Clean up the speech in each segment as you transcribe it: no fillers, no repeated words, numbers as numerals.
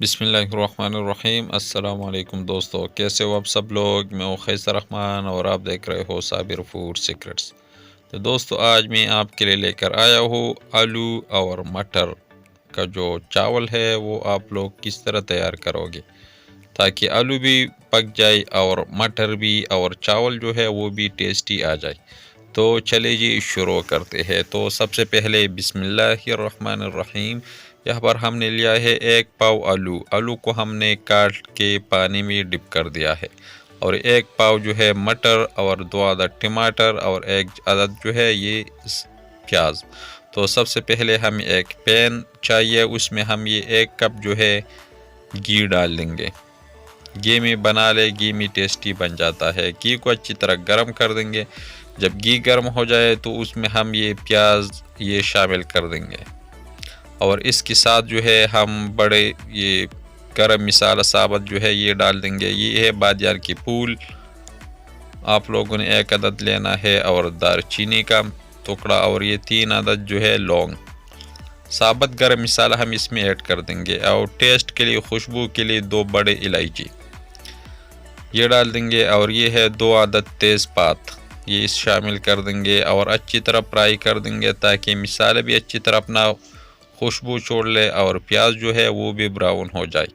बिस्मिल्लाहिर्रहमानिर्रहीम। अस्सलाम वालेकुम दोस्तों, कैसे हो आप सब लोग। मैं हूँ खैसर रहमान और आप देख रहे हो साबिर फूड सीक्रेट्स। तो दोस्तों, आज मैं आपके लिए लेकर आया हूँ आलू और मटर का जो चावल है वो आप लोग किस तरह तैयार करोगे ताकि आलू भी पक जाए और मटर भी और चावल जो है वो भी टेस्टी आ जाए। तो चलिए जी शुरू करते हैं। तो सबसे पहले बिस्मिल्लाहिर्रहमानिर्रहीम। यहाँ पर हमने लिया है 1 पाव आलू। आलू को हमने काट के पानी में डिप कर दिया है। और 1 पाव जो है मटर और 2 अदद टमाटर और 1 अदद जो है ये प्याज। तो सबसे पहले हमें एक पैन चाहिए, उसमें हम ये 1 कप जो है घी डाल देंगे। घी में बना ले, घी में टेस्टी बन जाता है। घी को अच्छी तरह गर्म कर देंगे। जब घी गर्म हो जाए तो उसमें हम ये प्याज ये शामिल कर देंगे और इसके साथ जो है हम बड़े ये गरम मसाला साबुत जो है ये डाल देंगे। ये है बादियान की फूल, आप लोगों ने 1 अदद लेना है और दालचीनी का टुकड़ा और ये 3 अदद जो है लौंग। साबुत गरम मसाला हम इसमें ऐड कर देंगे और टेस्ट के लिए खुशबू के लिए 2 बड़े इलायची ये डाल देंगे और ये है 2 अदद तेज़पात ये शामिल कर देंगे और अच्छी तरह फ्राई कर देंगे ताकि मसाले भी अच्छी तरह अपना खुशबू छोड़ ले और प्याज जो है वो भी ब्राउन हो जाए,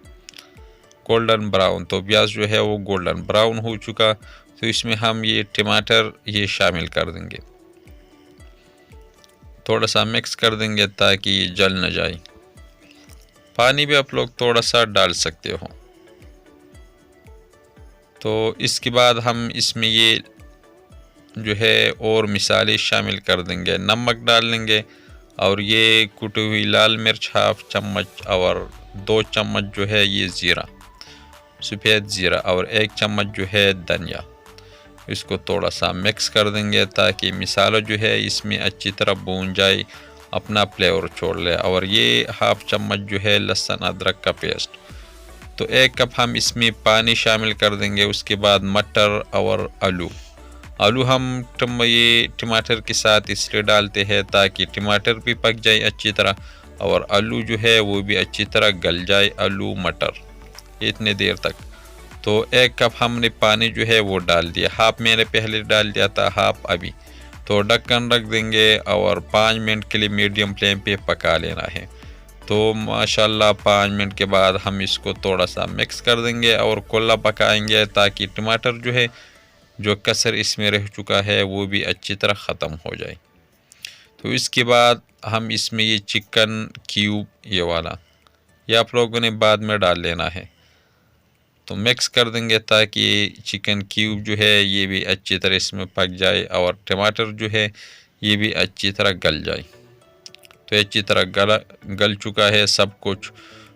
गोल्डन ब्राउन। तो प्याज जो है वो गोल्डन ब्राउन हो चुका तो इसमें हम ये टमाटर ये शामिल कर देंगे, थोड़ा सा मिक्स कर देंगे ताकि ये जल न जाए। पानी भी आप लोग थोड़ा सा डाल सकते हो। तो इसके बाद हम इसमें ये जो है और मिसाले शामिल कर देंगे। नमक डाल देंगे और ये कुटी हुई लाल मिर्च हाफ चम्मच और 2 चम्मच जो है ये ज़ीरा, सफ़ेद ज़ीरा और 1 चम्मच जो है धनिया। इसको थोड़ा सा मिक्स कर देंगे ताकि मिसाला जो है इसमें अच्छी तरह भून जाए, अपना फ्लेवर छोड़ ले। और ये हाफ चम्मच जो है लहसुन अदरक का पेस्ट। तो 1 कप हम इसमें पानी शामिल कर देंगे। उसके बाद मटर और आलू हम ये टमाटर के साथ इसलिए डालते हैं ताकि टमाटर भी पक जाए अच्छी तरह और आलू जो है वो भी अच्छी तरह गल जाए, आलू मटर इतने देर तक। तो 1 कप हमने पानी जो है वो डाल दिया, हाफ मैंने पहले डाल दिया था, हाफ अभी। तो ढक्कन रख देंगे और 5 मिनट के लिए मीडियम फ्लेम पे पका लेना है। तो माशाल्लाह 5 मिनट के बाद हम इसको थोड़ा सा मिक्स कर देंगे और कोल्ला पकाएंगे ताकि टमाटर जो है जो कसर इसमें रह चुका है वो भी अच्छी तरह ख़त्म हो जाए। तो इसके बाद हम इसमें ये चिकन क्यूब ये वाला ये आप लोगों ने बाद में डाल लेना है। तो मिक्स कर देंगे ताकि चिकन क्यूब जो है ये भी अच्छी तरह इसमें पक जाए और टमाटर जो है ये भी अच्छी तरह गल जाए। तो अच्छी तरह गल चुका है सब कुछ।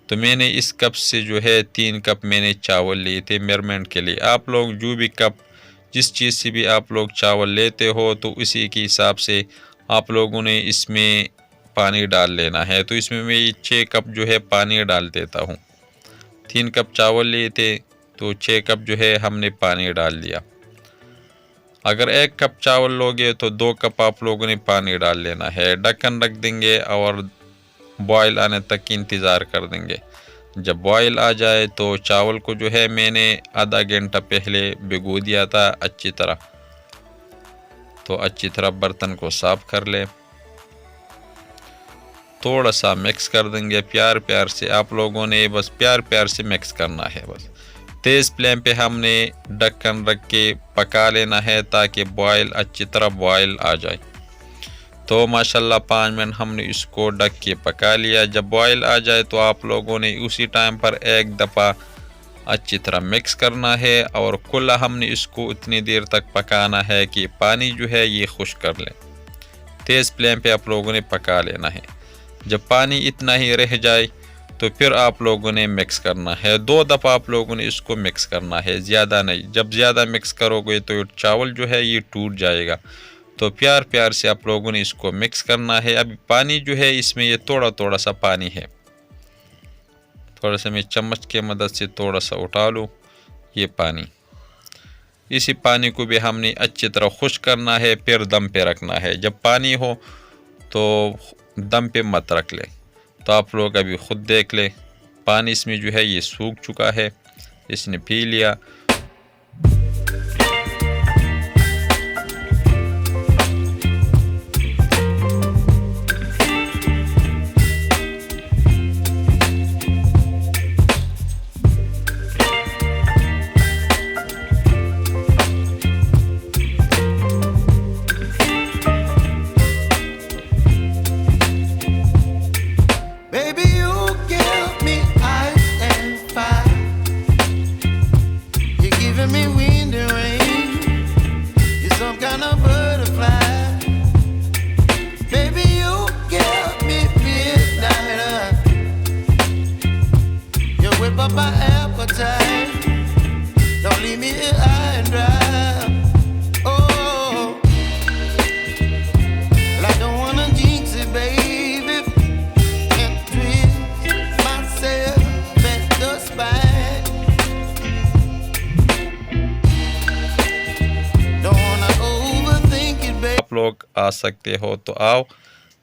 तो मैंने इस कप से जो है 3 कप मैंने चावल लिए थे मेजरमेंट के लिए। आप लोग जो भी कप जिस चीज़ से भी आप लोग चावल लेते हो तो उसी के हिसाब से आप लोगों ने इसमें पानी डाल लेना है। तो इसमें मैं 6 कप जो है पानी डाल देता हूँ। 3 कप चावल लिए थे तो 6 कप जो है हमने पानी डाल दिया। अगर 1 कप चावल लोगे तो 2 कप आप लोगों ने पानी डाल लेना है। ढक्कन रख देंगे और बॉयल आने तक इंतज़ार कर देंगे। जब बॉयल आ जाए तो चावल को जो है मैंने आधा घंटा पहले भिगो दिया था अच्छी तरह। तो अच्छी तरह बर्तन को साफ़ कर ले, थोड़ा सा मिक्स कर देंगे प्यार प्यार से। आप लोगों ने बस प्यार प्यार से मिक्स करना है। बस तेज़ फ्लेम पे हमने ढक्कन रख के पका लेना है ताकि बॉयल अच्छी तरह बॉयल आ जाए। तो माशाल्लाह 5 मिनट हमने इसको ढक के पका लिया। जब बॉयल आ जाए तो आप लोगों ने उसी टाइम पर 1 दफ़ा अच्छी तरह मिक्स करना है और कुल्ला हमने इसको उतनी देर तक पकाना है कि पानी जो है ये खुश कर ले। तेज़ फ्लेम पे आप लोगों ने पका लेना है। जब पानी इतना ही रह जाए तो फिर आप लोगों ने मिक्स करना है। 2 दफ़ा आप लोगों ने इसको मिक्स करना है, ज़्यादा नहीं। जब ज़्यादा मिक्स करोगे तो चावल जो है ये टूट जाएगा। तो प्यार प्यार से आप लोगों ने इसको मिक्स करना है। अभी पानी जो है इसमें ये थोड़ा थोड़ा सा पानी है, थोड़ा सा मैं चम्मच के मदद से थोड़ा सा उठा लूँ ये पानी। इसी पानी को भी हमने अच्छी तरह खुश करना है, फिर दम पे रखना है। जब पानी हो तो दम पे मत रख ले। तो आप लोग अभी ख़ुद देख ले पानी इसमें जो है ये सूख चुका है, इसने पी लिया। My appetite, don't leave me here high and dry. Oh, well, I don't wanna jinx it, baby, and twist myself at the spine. Don't wanna overthink it, baby. आप लोग आ सकते हो तो आओ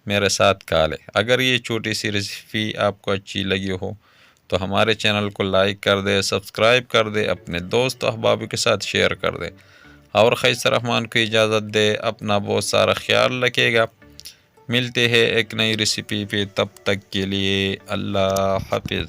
मेरे साथ खा लें। अगर ये छोटी सी रेसिपी आपको अच्छी लगी हो तो हमारे चैनल को लाइक कर दे, सब्सक्राइब कर दे, अपने दोस्त अहबाब के साथ शेयर कर दे और खैसर रहमान को इजाज़त दे। अपना बहुत सारा ख्याल रखेगा। मिलते हैं एक नई रेसिपी पे, तब तक के लिए अल्लाह हाफिज़।